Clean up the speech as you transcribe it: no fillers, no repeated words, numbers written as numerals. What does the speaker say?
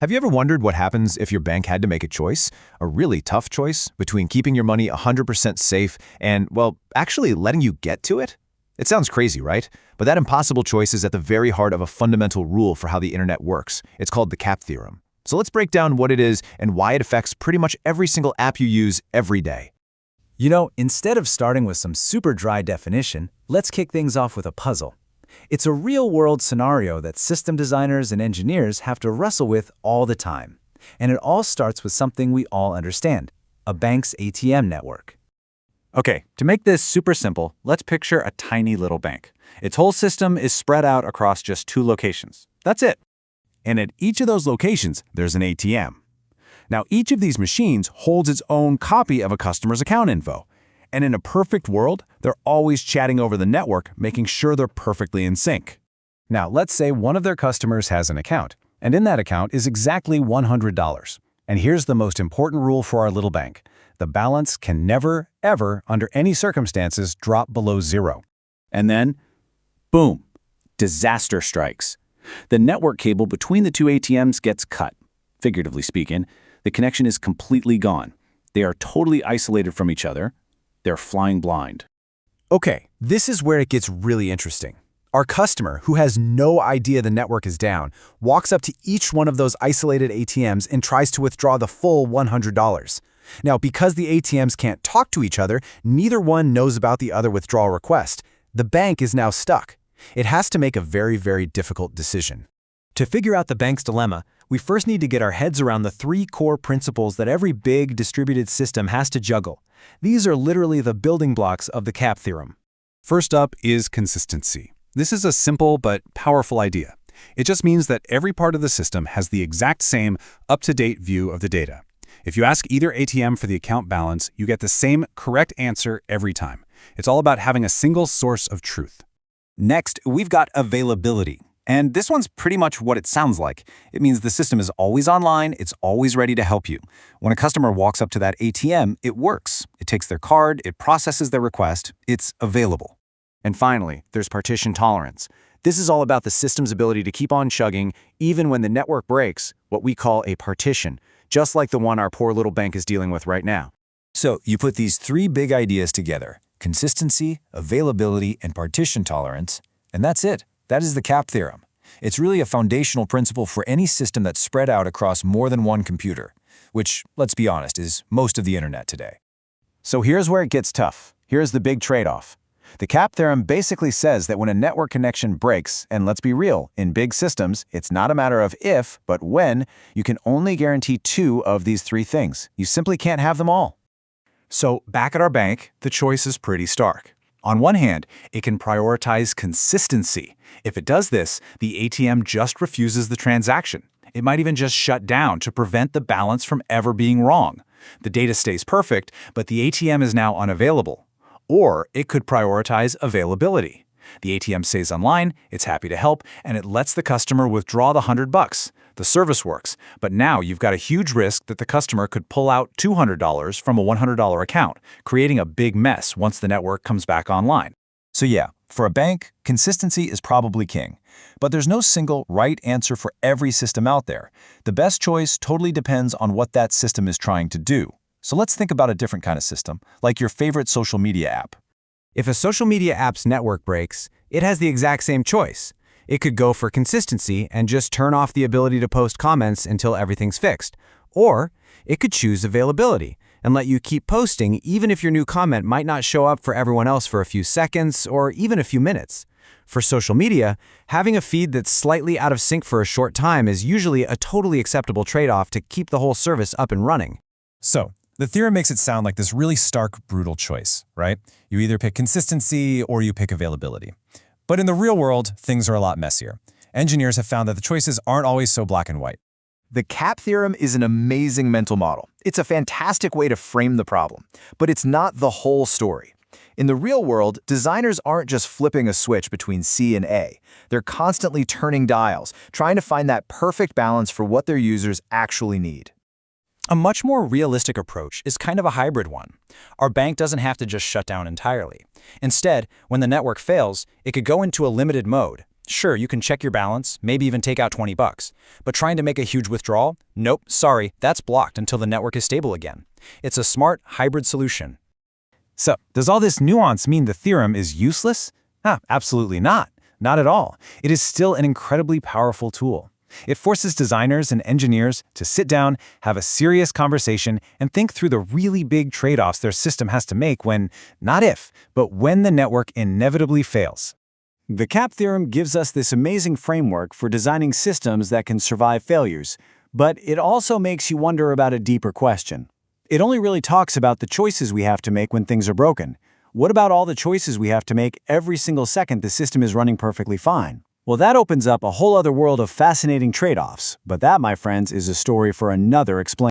Have you ever wondered what happens if your bank had to make a choice, a really tough choice, between keeping your money 100% safe and, well, actually letting you get to it? It sounds crazy, right? But that impossible choice is at the very heart of a fundamental rule for how the internet works. It's called the CAP Theorem. So let's break down what it is and why it affects pretty much every single app you use every day. Instead of starting with some super dry definition, let's kick things off with a puzzle. It's a real-world scenario that system designers and engineers have to wrestle with all the time. And it all starts with something we all understand: a bank's ATM network. Okay, to make this super simple, let's picture a tiny little bank. Its whole system is spread out across just 2 locations. That's it. And at each of those locations, there's an ATM. Now, each of these machines holds its own copy of a customer's account info. And in a perfect world, they're always chatting over the network, making sure they're perfectly in sync. Now, let's say one of their customers has an account, and in that account is exactly $100. And here's the most important rule for our little bank: the balance can never, ever, under any circumstances, drop below 0. And then, boom, disaster strikes. The network cable between the 2 ATMs gets cut. Figuratively speaking, the connection is completely gone. They are totally isolated from each other. They're flying blind. Okay, this is where it gets really interesting. Our customer, who has no idea the network is down, walks up to each one of those isolated ATMs and tries to withdraw the full $100. Now, because the ATMs can't talk to each other, neither one knows about the other withdrawal request. The bank is now stuck. It has to make a very, very difficult decision. To figure out the bank's dilemma, we first need to get our heads around the 3 core principles that every big, distributed system has to juggle. These are literally the building blocks of the CAP Theorem. First up is consistency. This is a simple but powerful idea. It just means that every part of the system has the exact same up-to-date view of the data. If you ask either ATM for the account balance, you get the same correct answer every time. It's all about having a single source of truth. Next, we've got availability. And this one's pretty much what it sounds like. It means the system is always online, it's always ready to help you. When a customer walks up to that ATM, it works. It takes their card, it processes their request, it's available. And finally, there's partition tolerance. This is all about the system's ability to keep on chugging even when the network breaks, what we call a partition, just like the one our poor little bank is dealing with right now. So you put these 3 big ideas together: consistency, availability, and partition tolerance, and that's it. That is the CAP Theorem. It's really a foundational principle for any system that's spread out across more than one computer, which, let's be honest, is most of the internet today. So here's where it gets tough. Here's the big trade-off. The CAP Theorem basically says that when a network connection breaks, and let's be real, in big systems, it's not a matter of if, but when, you can only guarantee 2 of these 3 things. You simply can't have them all. So back at our bank, the choice is pretty stark. On one hand, it can prioritize consistency. If it does this, the ATM just refuses the transaction. It might even just shut down to prevent the balance from ever being wrong. The data stays perfect, but the ATM is now unavailable. Or it could prioritize availability. The ATM stays online, it's happy to help, and it lets the customer withdraw the $100. The service works, but now you've got a huge risk that the customer could pull out $200 from a $100 account, creating a big mess once the network comes back online. So yeah, for a bank, consistency is probably king. But there's no single right answer for every system out there. The best choice totally depends on what that system is trying to do. So let's think about a different kind of system, like your favorite social media app. If a social media app's network breaks, it has the exact same choice. It could go for consistency and just turn off the ability to post comments until everything's fixed. Or it could choose availability and let you keep posting even if your new comment might not show up for everyone else for a few seconds or even a few minutes. For social media, having a feed that's slightly out of sync for a short time is usually a totally acceptable trade-off to keep the whole service up and running. So, the theorem makes it sound like this really stark, brutal choice, right? You either pick consistency or you pick availability. But in the real world, things are a lot messier. Engineers have found that the choices aren't always so black and white. The CAP theorem is an amazing mental model. It's a fantastic way to frame the problem, but it's not the whole story. In the real world, designers aren't just flipping a switch between C and A. They're constantly turning dials, trying to find that perfect balance for what their users actually need. A much more realistic approach is kind of a hybrid one. Our bank doesn't have to just shut down entirely. Instead, when the network fails, it could go into a limited mode. Sure, you can check your balance, maybe even take out 20 bucks. But trying to make a huge withdrawal? Nope, sorry, that's blocked until the network is stable again. It's a smart, hybrid solution. So, does all this nuance mean the theorem is useless? Absolutely not. Not at all. It is still an incredibly powerful tool. It forces designers and engineers to sit down, have a serious conversation, and think through the really big trade-offs their system has to make when, not if, but when the network inevitably fails. The CAP theorem gives us this amazing framework for designing systems that can survive failures, but it also makes you wonder about a deeper question. It only really talks about the choices we have to make when things are broken. What about all the choices we have to make every single second the system is running perfectly fine? Well, that opens up a whole other world of fascinating trade-offs, but that, my friends, is a story for another explain.